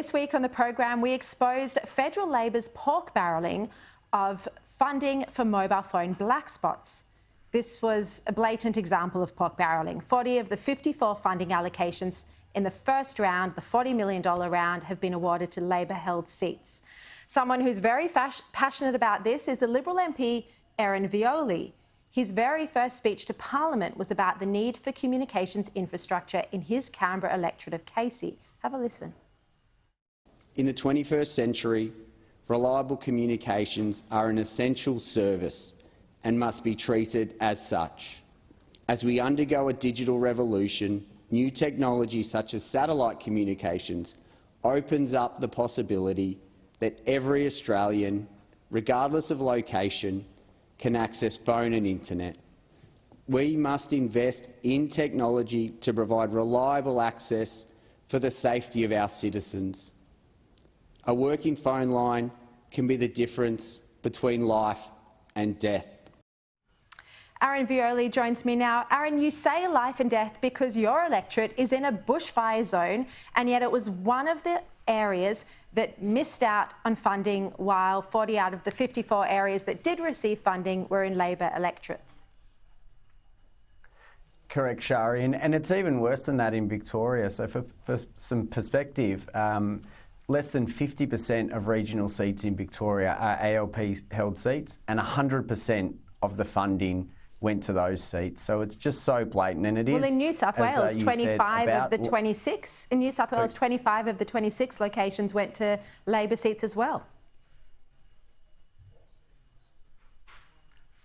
This week on the program, we exposed federal Labor's pork barrelling of funding for mobile phone black spots. This was a blatant example of pork barrelling. 40 of the 54 funding allocations in the first round, the $40 million round, have been awarded to Labor-held seats. Someone who's very passionate about this is the Liberal MP, Aaron Violi. His very first speech to Parliament was about the need for communications infrastructure in his Canberra electorate of Casey. Have a listen. In the 21st century, reliable communications are an essential service and must be treated as such. As we undergo a digital revolution, new technology such as satellite communications opens up the possibility that every Australian, regardless of location, can access phone and internet. We must invest in technology to provide reliable access for the safety of our citizens. A working phone line can be the difference between life and death. Aaron Violi joins me now. Aaron, you say life and death because your electorate is in a bushfire zone, and yet it was one of the areas that missed out on funding, while 40 out of the 54 areas that did receive funding were in Labor electorates. Correct, Sharri, and it's even worse than that in Victoria. So for some perspective, less than 50% of regional seats in Victoria are ALP-held seats, and 100% of the funding went to those seats. So it's just so blatant, and it is. Well, in New South Wales, 25 of the 26. In New South Wales, 25 of the 26 locations went to Labor seats as well.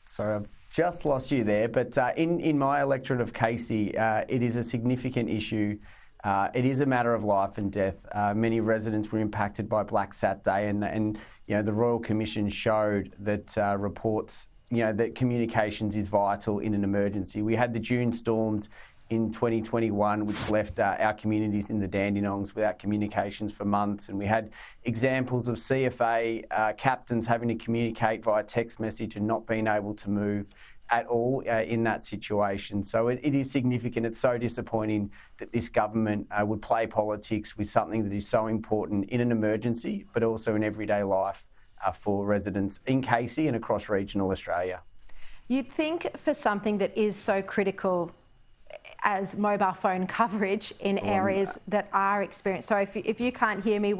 Sorry, I've just lost you there. But in my electorate of Casey, it is a significant issue. It is a matter of life and death. Many residents were impacted by Black Saturday, and you know, the Royal Commission showed that reports, you know, that communications is vital in an emergency. We had the June storms in 2021, which left our communities in the Dandenongs without communications for months, and we had examples of CFA captains having to communicate via text message and not being able to move at all in that situation. So it is significant. It's so disappointing that this government would play politics with something that is so important in an emergency, but also in everyday life for residents in Casey and across regional Australia. You'd think for something that is so critical as mobile phone coverage in areas that are experienced. So if you can't hear me,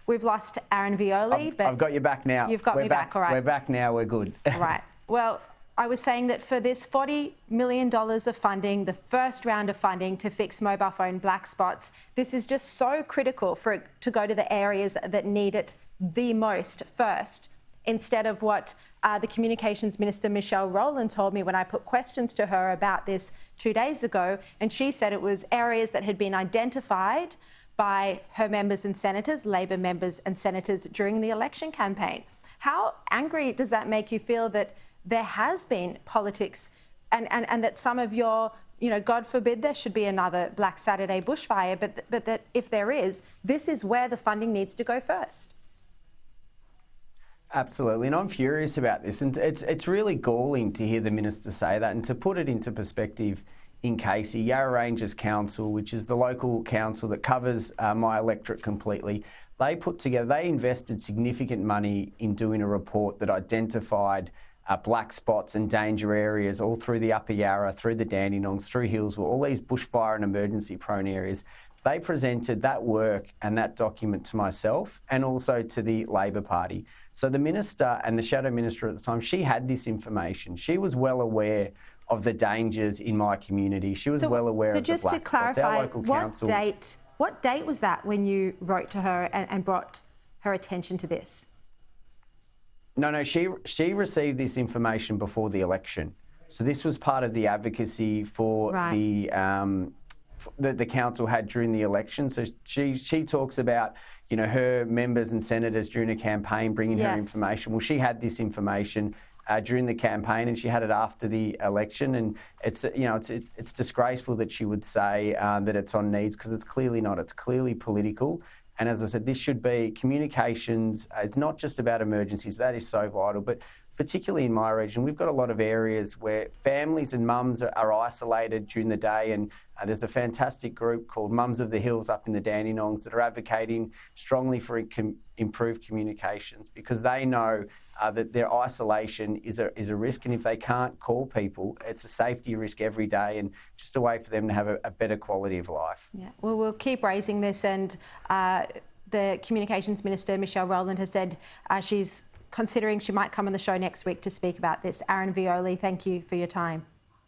we've lost Aaron Violi. I've got you back now. You've got me back, all right. We're back now, we're good. Right. Well, I was saying that for this $40 million of funding, the first round of funding to fix mobile phone black spots, this is just so critical for it to go to the areas that need it the most first, instead of what the Communications Minister, Michelle Rowland, told me when I put questions to her about this 2 days ago. And she said it was areas that had been identified by her members and senators, Labor members and senators, during the election campaign. How angry does that make you feel that there has been politics and that some of your, you know, God forbid there should be another Black Saturday bushfire, but that if there is, this is where the funding needs to go first? Absolutely, and I'm furious about this, and it's really galling to hear the minister say that. And to put it into perspective, in Casey, Yarra Ranges Council, which is the local council that covers my electorate completely, they invested significant money in doing a report that identified black spots and danger areas all through the Upper Yarra, through the Dandenongs, through Hillsville, all these bushfire and emergency-prone areas. They presented that work and that document to myself and also to the Labor Party. So the minister and the shadow minister at the time, she had this information. She was well aware of the dangers in my community. She was well aware of the black spots. So just to clarify, what date was that when you wrote to her and brought her attention to this? No, she received this information before the election. So this was part of the advocacy for the council had during the election. So she talks about, you know, her members and senators during a campaign bringing her information. Well, she had this information during the campaign, and she had it after the election. And it's, you know, it's disgraceful that she would say that it's on needs, because it's clearly not. It's clearly political. And as I said, this should be communications. It's not just about emergencies. That is so vital. But particularly in my region, we've got a lot of areas where families and mums are isolated during the day, and there's a fantastic group called Mums of the Hills up in the Dandenongs that are advocating strongly for improved communications, because they know that their isolation is a risk, and if they can't call people, it's a safety risk every day, and just a way for them to have a better quality of life. Yeah, well, we'll keep raising this, and the Communications Minister, Michelle Rowland, has said she's considering she might come on the show next week to speak about this. Aaron Violi, thank you for your time.